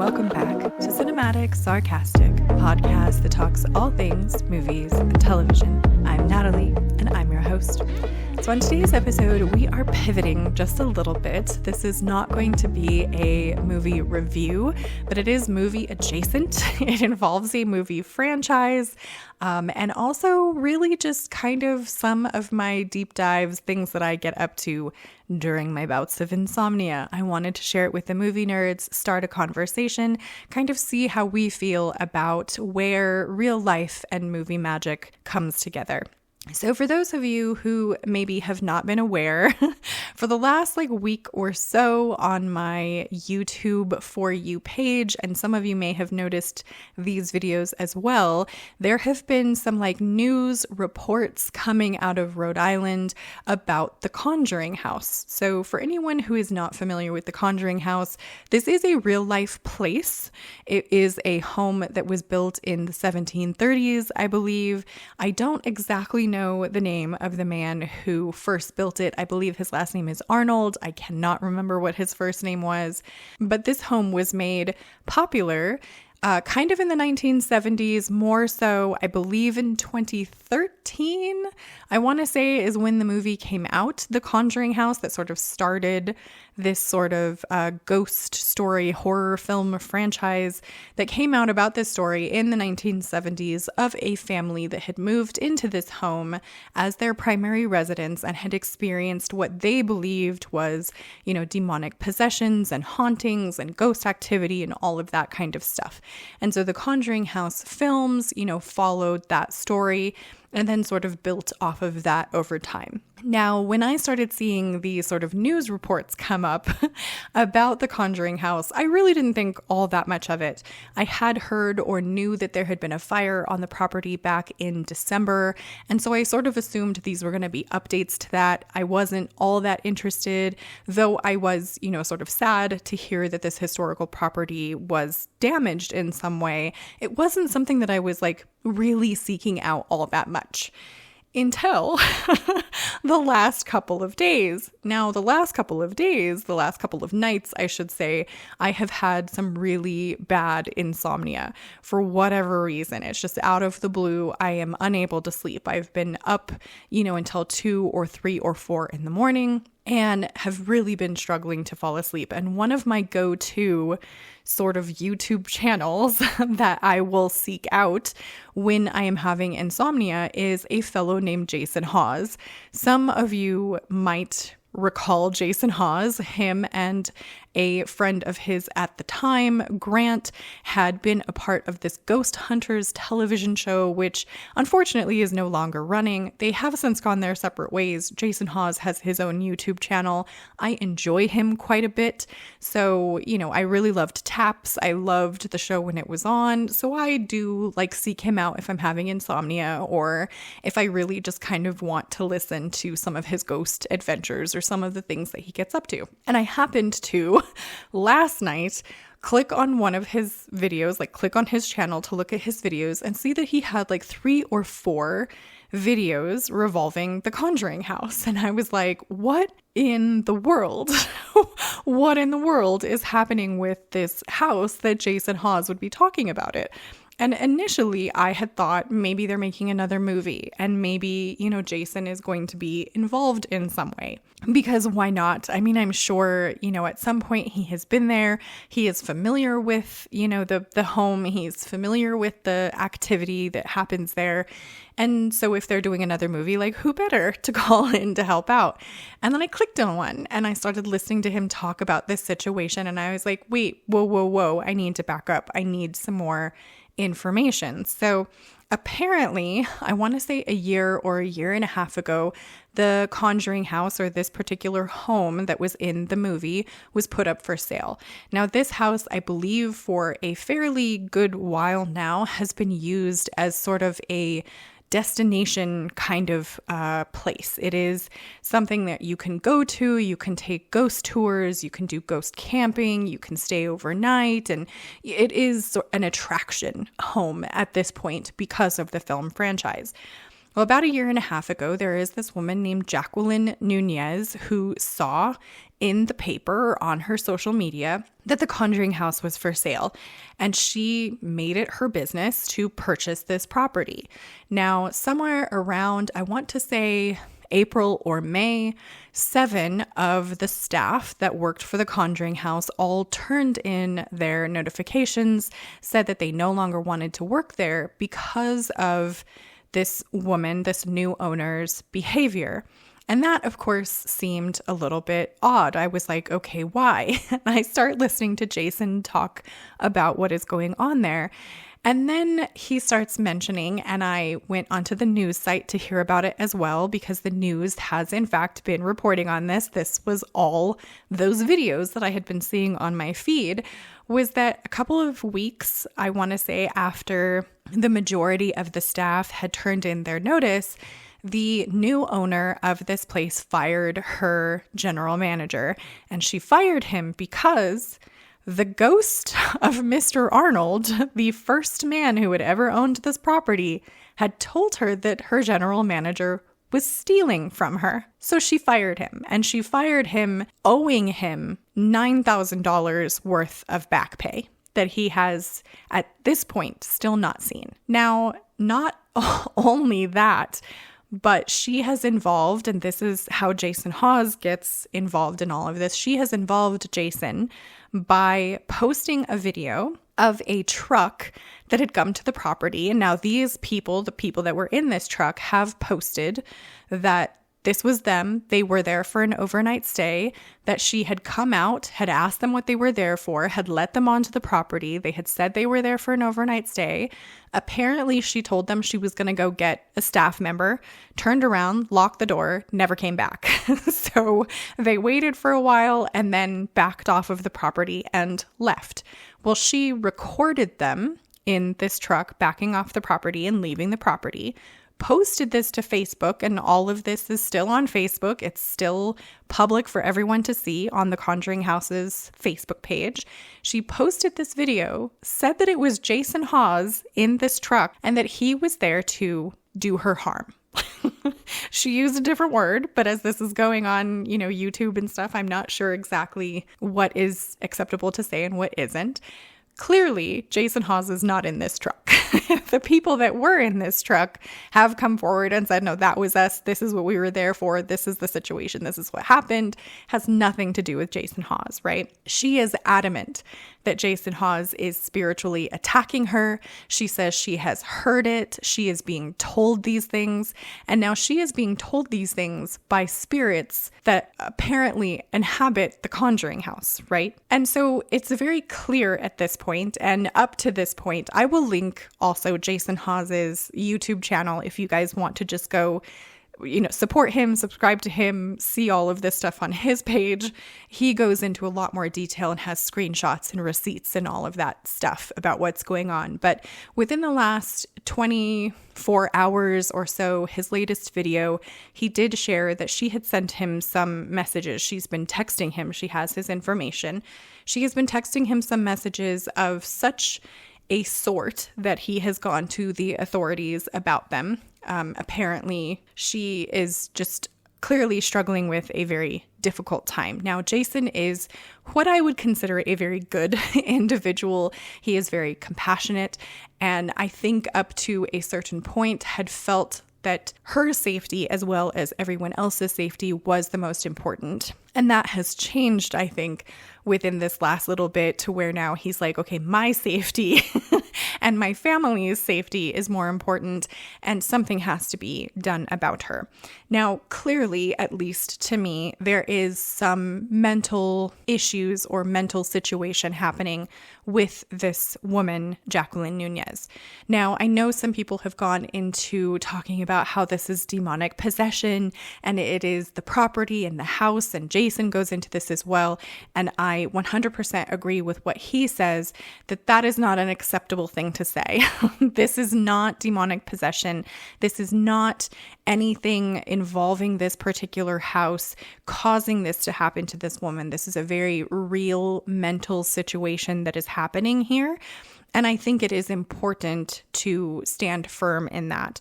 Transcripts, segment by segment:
welcome back to Cinematic Sarcastic, a podcast that talks all things movies and television. I'm Natalie, and I'm your host. So on today's episode, we are pivoting just a little bit. This is not going to be a movie review, but it is movie adjacent. It involves a movie franchise, and also really just kind of some of my deep dives, things that I get up to during my bouts of insomnia. I wanted to share it with the movie nerds, start a conversation, kind of see how we feel about where real life and movie magic comes together. So for those of you who maybe have not been aware, for the last week or so on my YouTube For You page, and some of you may have noticed these videos as well, there have been some news reports coming out of Rhode Island about the Conjuring House. So for anyone who is not familiar with the Conjuring House, this is a real life place. It is a home that was built in the 1730s, I believe. I don't exactly know the name of the man who first built it. I believe his last name is Arnold. I cannot remember what his first name was, but this home was made popular kind of in the 1970s, more so, I believe in 2013, I want to say is when the movie came out, The Conjuring House, that sort of started this sort of ghost story horror film franchise that came out about this story in the 1970s of a family that had moved into this home as their primary residence and had experienced what they believed was, demonic possessions and hauntings and ghost activity and all of that kind of stuff. And so the Conjuring House films, followed that story and then sort of built off of that over time. Now, when I started seeing these sort of news reports come up about the Conjuring House, I really didn't think all that much of it. I had heard or knew that there had been a fire on the property back in December, and so I sort of assumed these were going to be updates to that. I wasn't all that interested, though I was, sort of sad to hear that this historical property was damaged in some way. It wasn't something that I was really seeking out all that much until the last couple of days. Now, the last couple of nights, I should say, I have had some really bad insomnia for whatever reason. It's just out of the blue. I am unable to sleep. I've been up, until 2 or 3 or 4 in the morning and have really been struggling to fall asleep. And one of my go-to sort of YouTube channels that I will seek out when I am having insomnia is a fellow named Jason Hawes. Some of you might recall Jason Hawes. Him and a friend of his at the time, Grant, had been a part of this Ghost Hunters television show, which unfortunately is no longer running. They have since gone their separate ways. Jason Hawes has his own YouTube channel. I enjoy him quite a bit. So, I really loved Taps. I loved the show when it was on. So I do seek him out if I'm having insomnia or if I really just kind of want to listen to some of his ghost adventures or some of the things that he gets up to. And I happened to last night click on one of his videos, click on his channel to look at his videos and see that he had 3 or 4 videos revolving the Conjuring House. And I was like, what in the world? What in the world is happening with this house that Jason Hawes would be talking about it? And initially, I had thought maybe they're making another movie and maybe, Jason is going to be involved in some way. Because why not? I mean, I'm sure, at some point he has been there. He is familiar with, the home. He's familiar with the activity that happens there. And so if they're doing another movie, who better to call in to help out? And then I clicked on one and I started listening to him talk about this situation. And I was like, wait, whoa. I need to back up. I need some more information. So apparently, I want to say a year or a year and a half ago, the Conjuring House, or this particular home that was in the movie, was put up for sale. Now, this house, I believe for a fairly good while now, has been used as sort of a destination kind of place. It is something that you can go to, you can take ghost tours, you can do ghost camping, you can stay overnight, and it is an attraction home at this point because of the film franchise. Well, about a year and a half ago, there is this woman named Jacqueline Nunez who saw in the paper or on her social media that the Conjuring House was for sale, and she made it her business to purchase this property. Now, somewhere around, I want to say April or May, 7 of the staff that worked for the Conjuring House all turned in their notifications, said that they no longer wanted to work there because of this woman, this new owner's behavior. And that, of course, seemed a little bit odd. I was like, okay, why? And I start listening to Jason talk about what is going on there. And then he starts mentioning, and I went onto the news site to hear about it as well, because the news has in fact been reporting on this. This was all those videos that I had been seeing on my feed, was that a couple of weeks, I want to say, after the majority of the staff had turned in their notice, the new owner of this place fired her general manager. And she fired him because the ghost of Mr. Arnold, the first man who had ever owned this property, had told her that her general manager was stealing from her. So she fired him, and she fired him owing him $9,000 worth of back pay that he has at this point still not seen. Now, not only that, but she has involved, and this is how Jason Hawes gets involved in all of this. She has involved Jason by posting a video of a truck that had come to the property. And now these people, the people that were in this truck, have posted that this was them. They were there for an overnight stay, that she had come out, had asked them what they were there for, had let them onto the property. They had said they were there for an overnight stay. Apparently, she told them she was going to go get a staff member, turned around, locked the door, never came back. So they waited for a while and then backed off of the property and left. Well, she recorded them in this truck backing off the property and leaving the property, posted this to Facebook, and all of this is still on Facebook. It's still public for everyone to see on the Conjuring House's Facebook page. She posted this video, said that it was Jason Hawes in this truck and that he was there to do her harm. She used a different word, but as this is going on, YouTube and stuff, I'm not sure exactly what is acceptable to say and what isn't. Clearly, Jason Hawes is not in this truck. The people that were in this truck have come forward and said, no, that was us. This is what we were there for. This is the situation. This is what happened. Has nothing to do with Jason Hawes, right? She is adamant that Jason Hawes is spiritually attacking her. She says she has heard it. She is being told these things. And now she is being told these things by spirits that apparently inhabit the Conjuring House, right? And so it's very clear at this point, and up to this point, I will link also Jason Hawes's YouTube channel if you guys want to just go, support him, subscribe to him, see all of this stuff on his page. He goes into a lot more detail and has screenshots and receipts and all of that stuff about what's going on. But within the last 24 hours or so, his latest video, he did share that she had sent him some messages. She's been texting him. She has his information. She has been texting him some messages of such a sort that he has gone to the authorities about them. Apparently, she is just clearly struggling with a very difficult time. Now, Jason is what I would consider a very good individual. He is very compassionate, and I think up to a certain point had felt that her safety as well as everyone else's safety was the most important. And that has changed, I think, within this last little bit to where now he's like, okay, my safety and my family's safety is more important, and something has to be done about her. Now, clearly, at least to me, there is some mental issues or mental situation happening with this woman, Jacqueline Nunez. Now, I know some people have gone into talking about how this is demonic possession and it is the property and the house, and Jason goes into this as well. And I 100% agree with what he says, that is not an acceptable thing to say. This is not demonic possession. This is not anything involving this particular house causing this to happen to this woman. This is a very real mental situation that is happening here. And I think it is important to stand firm in that.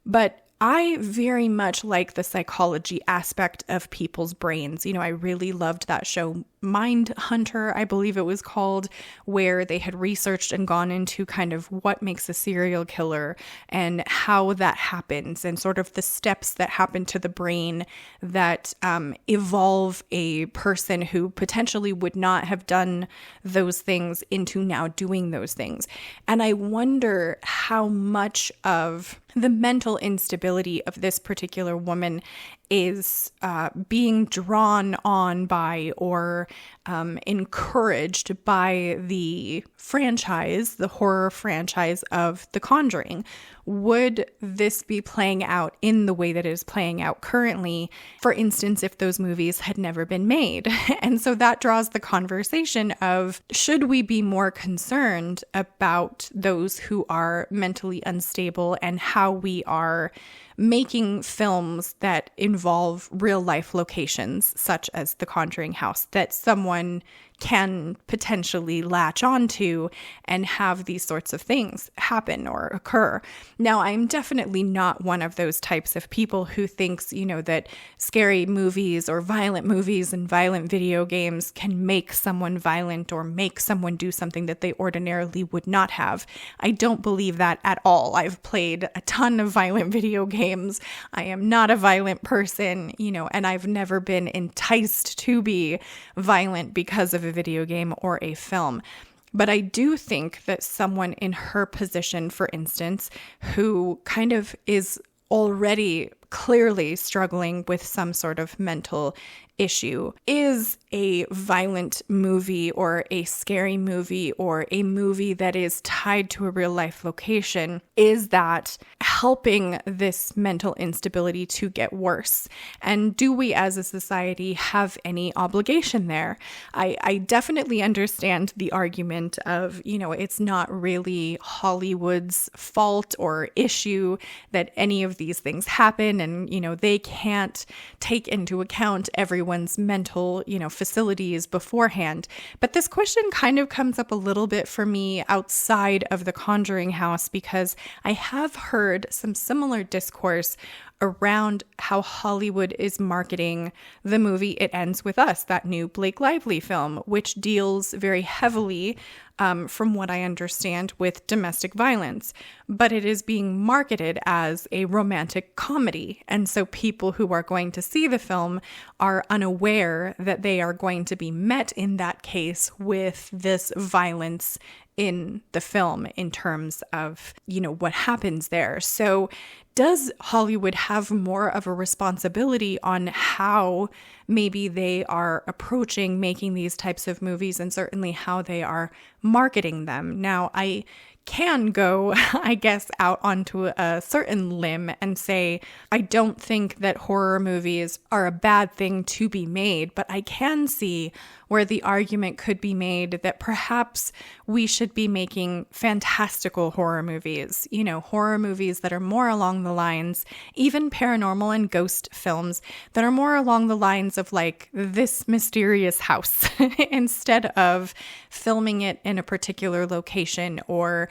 But I very much like the psychology aspect of people's brains. I really loved that show, Mind Hunter, I believe it was called, where they had researched and gone into kind of what makes a serial killer and how that happens and sort of the steps that happen to the brain that evolve a person who potentially would not have done those things into now doing those things. And I wonder how much of the mental instability of this particular woman is being drawn on by or encouraged by the franchise, the horror franchise of The Conjuring. Would this be playing out in the way that it is playing out currently, for instance, if those movies had never been made? And so that draws the conversation of, should we be more concerned about those who are mentally unstable and how we are making films that involve real life locations, such as the Conjuring House, that someone can potentially latch onto and have these sorts of things happen or occur. Now, I'm definitely not one of those types of people who thinks, that scary movies or violent movies and violent video games can make someone violent or make someone do something that they ordinarily would not have. I don't believe that at all. I've played a ton of violent video games. I am not a violent person, and I've never been enticed to be violent because of a video game or a film. But I do think that someone in her position, for instance, who kind of is already clearly struggling with some sort of mental issue, is a violent movie or a scary movie or a movie that is tied to a real life location, is that helping this mental instability to get worse? And do we as a society have any obligation there? I definitely understand the argument of, it's not really Hollywood's fault or issue that any of these things happen, and, they can't take into account everyone's mental, facilities beforehand. But this question kind of comes up a little bit for me outside of the Conjuring House, because I have heard some similar discourse around how Hollywood is marketing the movie It Ends With Us, that new Blake Lively film, which deals very heavily, from what I understand, with domestic violence. But it is being marketed as a romantic comedy. And so people who are going to see the film are unaware that they are going to be met in that case with this violence in the film in terms of, what happens there. So does Hollywood have more of a responsibility on how maybe they are approaching making these types of movies, and certainly how they are marketing them? Now, I can go, I guess, out onto a certain limb and say, I don't think that horror movies are a bad thing to be made, but I can see where the argument could be made that perhaps we should be making fantastical horror movies, horror movies that are more along the lines, even paranormal and ghost films, that are more along the lines of like This Mysterious House, instead of filming it in a particular location or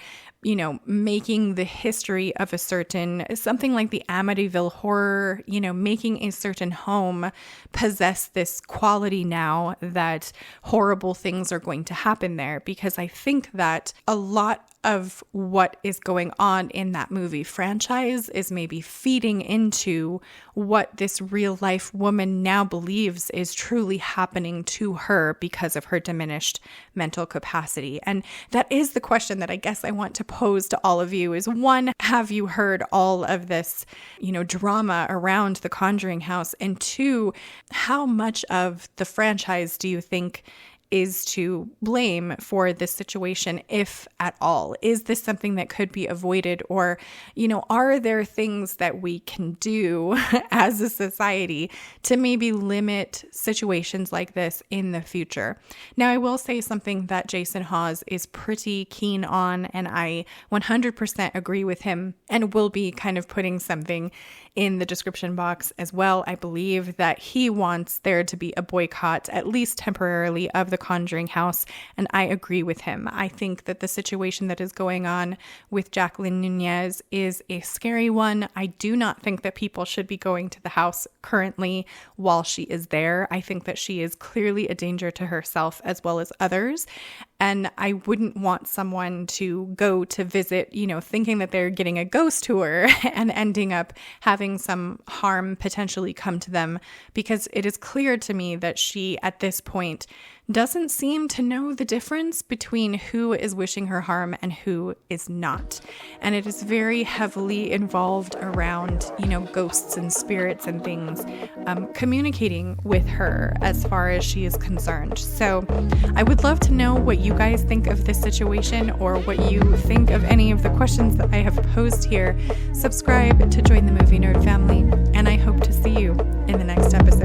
making the history of a certain, something like the Amityville Horror, making a certain home possess this quality now that horrible things are going to happen there. Because I think that a lot of what is going on in that movie franchise is maybe feeding into what this real life woman now believes is truly happening to her because of her diminished mental capacity. And that is the question that I guess I want to pose to all of you is, one, have you heard all of this, drama around the Conjuring House? And two, how much of the franchise do you think is to blame for this situation, if at all? Is this something that could be avoided? Or, are there things that we can do as a society to maybe limit situations like this in the future? Now, I will say something that Jason Hawes is pretty keen on, and I 100% agree with him, and will be kind of putting something in the description box as well. I believe that he wants there to be a boycott, at least temporarily, of the Conjuring House, and I agree with him. I think that the situation that is going on with Jacqueline Nunez is a scary one. I do not think that people should be going to the house currently while she is there. I think that she is clearly a danger to herself as well as others. And I wouldn't want someone to go to visit, thinking that they're getting a ghost tour and ending up having some harm potentially come to them, because it is clear to me that she, at this point, doesn't seem to know the difference between who is wishing her harm and who is not. And it is very heavily involved around, ghosts and spirits and things communicating with her as far as she is concerned. So I would love to know what you guys think of this situation, or what you think of any of the questions that I have posed here. Subscribe to join the Movie Nerd family, and I hope to see you in the next episode.